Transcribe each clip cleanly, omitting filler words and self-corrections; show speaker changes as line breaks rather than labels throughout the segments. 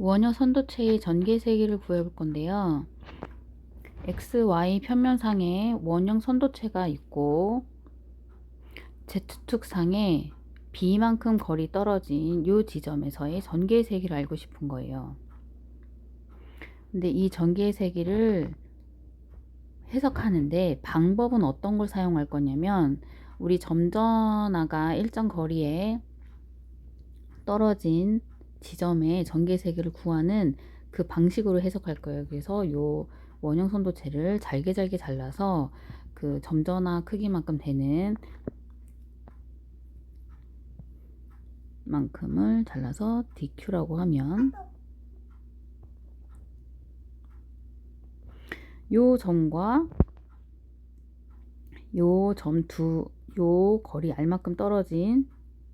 원효 선도체의 전개 세기를 구해볼 건데요. XY 편면상에 원형 선도체가 있고 Z축상에 B만큼 거리 떨어진 이 지점에서의 전개 세기를 알고 싶은 거예요. 근데 이 전개 세기를 해석하는데 방법은 어떤 걸 사용할 거냐면 우리 점전화가 일정 거리에 떨어진 지점의 전개 세기를 구하는 그 방식으로 해석할 거예요. 그래서 요 원형 선도체를 잘게 잘라서 그 점전화 크기만큼 되는 만큼을 잘라서 DQ라고 하면 요 점과 요 거리 알만큼 떨어진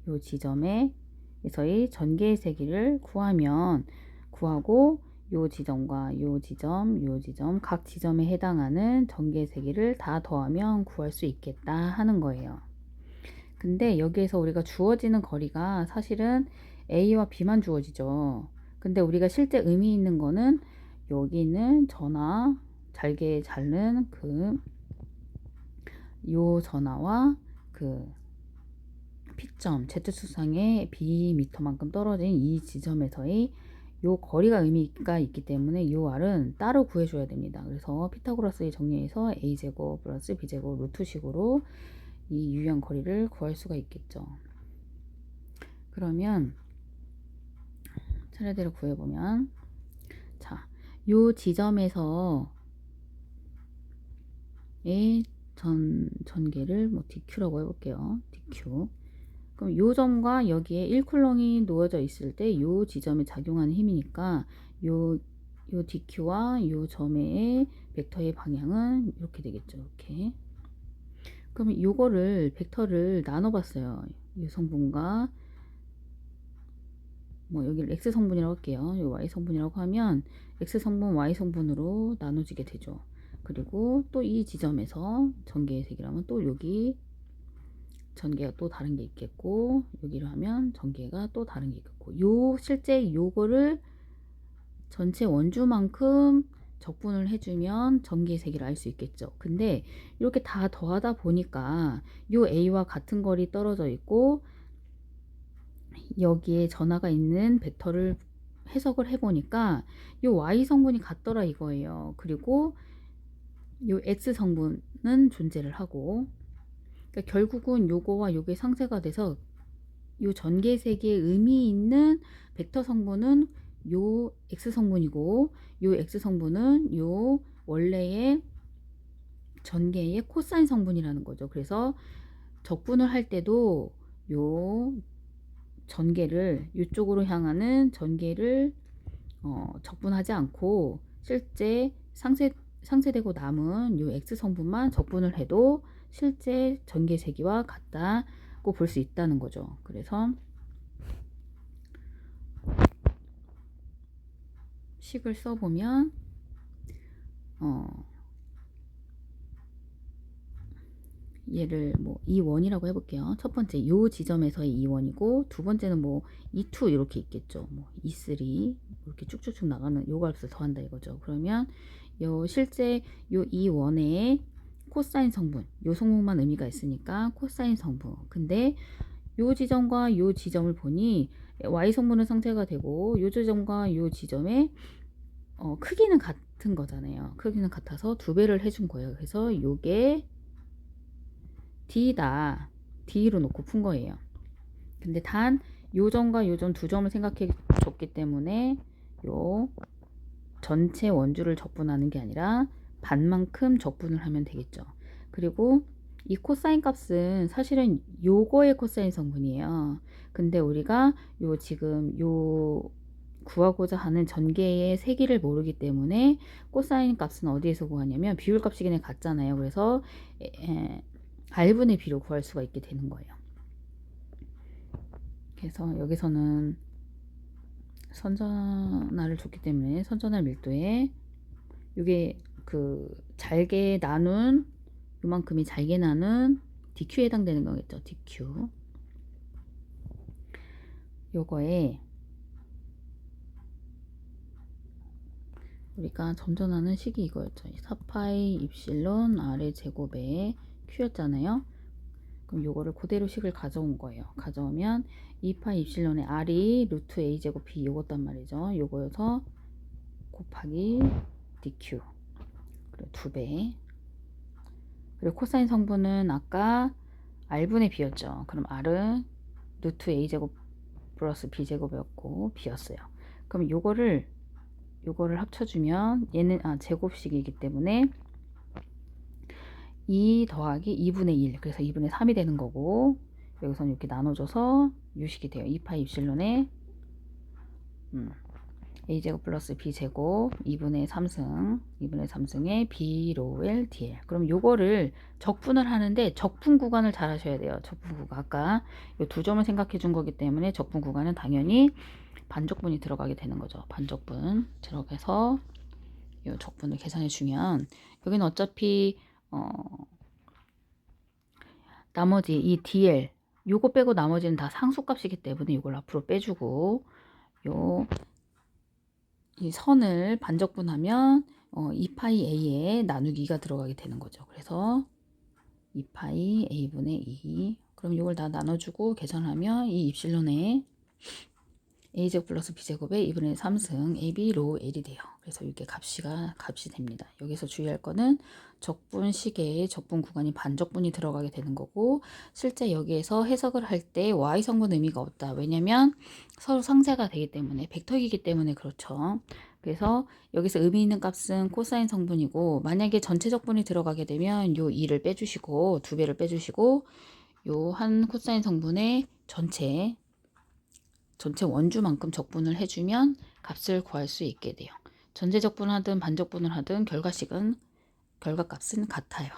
요 지점에서의 전개의 세기를 구하고 요 지점과 요 지점 각 지점에 해당하는 전개의 세기를 다 더하면 구할 수 있겠다 하는 거예요. 근데 여기에서 우리가 주어지는 거리가 사실은 A와 B만 주어지죠. 근데 우리가 실제 의미 있는 거는 여기 있는 전화 잘게 자른 요 전화와 그 P점 Z축상에 Bm만큼 떨어진 이 지점에서의 요 거리가 의미가 있기 때문에 요 R은 따로 구해줘야 됩니다. 그래서 피타고라스의 정리에서 A제곱 플러스 B제곱 루트식으로 이 유형 거리를 구할 수가 있겠죠. 그러면 차례대로 구해보면 자, 요 지점에서의 전개를 뭐 DQ라고 해볼게요. DQ. 그럼 요 점과 여기에 1쿨롱이 놓여져 있을 때 요 지점에 작용하는 힘이니까 요 DQ와 요 점의 벡터의 방향은 이렇게 되겠죠. 이렇게. 그러면 요거를 벡터를 나눠봤어요. 이 성분과 뭐 여기를 X 성분이라고 할게요. 요 Y 성분이라고 하면 X 성분, Y 성분으로 나눠지게 되죠. 그리고 또 이 지점에서 전개의 세기라면 또 여기 전개가 또 다른 게 있겠고 여기를 하면 전개가 또 다른 게 있겠고 실제 요거를 전체 원주만큼 적분을 해주면 전개의 세기를 알 수 있겠죠. 근데 이렇게 다 더하다 보니까 요 A와 같은 거리 떨어져 있고 여기에 전하가 있는 벡터를 해석을 해보니까 요 Y 성분이 같더라 이거예요. 그리고 요 X 성분은 존재를 하고 그러니까 결국은 요거와 요게 상쇄가 돼서 요 전개세기에 의미 있는 벡터 성분은 요 X 성분이고 요 X 성분은 요 원래의 전개의 코사인 성분이라는 거죠. 그래서 적분을 할 때도 요 전개를 이쪽으로 향하는 전개를 적분하지 않고 실제 상쇄되고 남은 요 X 성분만 적분을 해도 실제 전개 세기와 같다고 볼 수 있다는 거죠. 그래서 식을 써보면 얘를 뭐 E1이라고 해볼게요. 첫 번째 요 지점에서의 E1이고 두 번째는 뭐 E2 이렇게 있겠죠. 뭐 E3 이렇게 쭉쭉쭉 나가는 요 값을 더한다 이거죠. 그러면 요 실제 요 E1의 코사인 성분 요 성분만 의미가 있으니까 코사인 성분. 근데 요 지점과 요 지점을 보니 Y 성분은 상쇄가 되고 요 지점과 요 지점의 크기는 같은 거잖아요. 크기는 같아서 두 배를 해준 거예요. 그래서 요게 D다. D로 놓고 푼 거예요. 근데 단 요점과 요점 두 점을 생각해 줬기 때문에 요 전체 원주를 적분하는 게 아니라 반만큼 적분을 하면 되겠죠. 그리고 이 코사인 값은 사실은 요거의 코사인 성분이에요. 근데 우리가 지금 구하고자 하는 전개의 세기를 모르기 때문에 코사인 값은 어디에서 구하냐면 비율 값이 그냥 같잖아요. 그래서 R분의 B로 구할 수가 있게 되는 거예요. 그래서 여기서는 선전화를 줬기 때문에 선전화 밀도에 이게 그 잘게 나눈 요만큼이 잘게 나눈 DQ에 해당되는 거겠죠. DQ 요거에 우리가 점전하는 식이 이거였죠. 4파이 입실론 R의 제곱에 Q였잖아요. 그럼 요거를 그대로 식을 가져온 거예요. 가져오면 2파이 입실론의 R이 루트 A 제곱 B 요것단 말이죠. 요거여서 곱하기 DQ. 그리고 2배. 그리고 코사인 성분은 아까 R분의 B였죠. 그럼 R은 루트 A 제곱 플러스 B 제곱이었고 B였어요. 그럼 요거를 합쳐주면 얘는 제곱식이기 때문에 2 더하기 2분의 1 그래서 2분의 3이 되는 거고 여기서는 이렇게 나눠줘서 유식이 돼요. 2파이 입실론에 a제곱 플러스 b제곱 2분의 3승에 b로 l dl. 그럼 요거를 적분을 하는데 적분 구간을 잘 하셔야 돼요. 적분 구간 아까 요 두 점을 생각해 준 거기 때문에 적분 구간은 당연히 반적분이 들어가게 되는 거죠. 반적분 들어가서 요 적분을 계산해 주면 여기는 어차피 나머지 이 dl 요거 빼고 나머지는 다 상수값이기 때문에 이걸 앞으로 빼주고 이 선을 반적분하면 2파이 a에 나누기 2가 들어가게 되는 거죠. 그래서 2파이 a분의 2 그럼 이걸 다 나눠주고 계산하면 이 입실론에 a제곱 플러스 b제곱에 2분의 3승 ab 로 l이 돼요. 그래서 이게 값이 됩니다. 여기서 주의할 거는 적분식에 적분 구간이 반적분이 들어가게 되는 거고 실제 여기에서 해석을 할 때 y 성분 의미가 없다. 왜냐면 서로 상쇄가 되기 때문에 벡터이기 때문에 그렇죠. 그래서 여기서 의미 있는 값은 코사인 성분이고 만약에 전체 적분이 들어가게 되면 요 2를 빼주시고 2배를 빼주시고 요 한 코사인 성분의 전체 원주만큼 적분을 해주면 값을 구할 수 있게 돼요. 전체 적분을 하든 반적분을 하든 결과값은 같아요.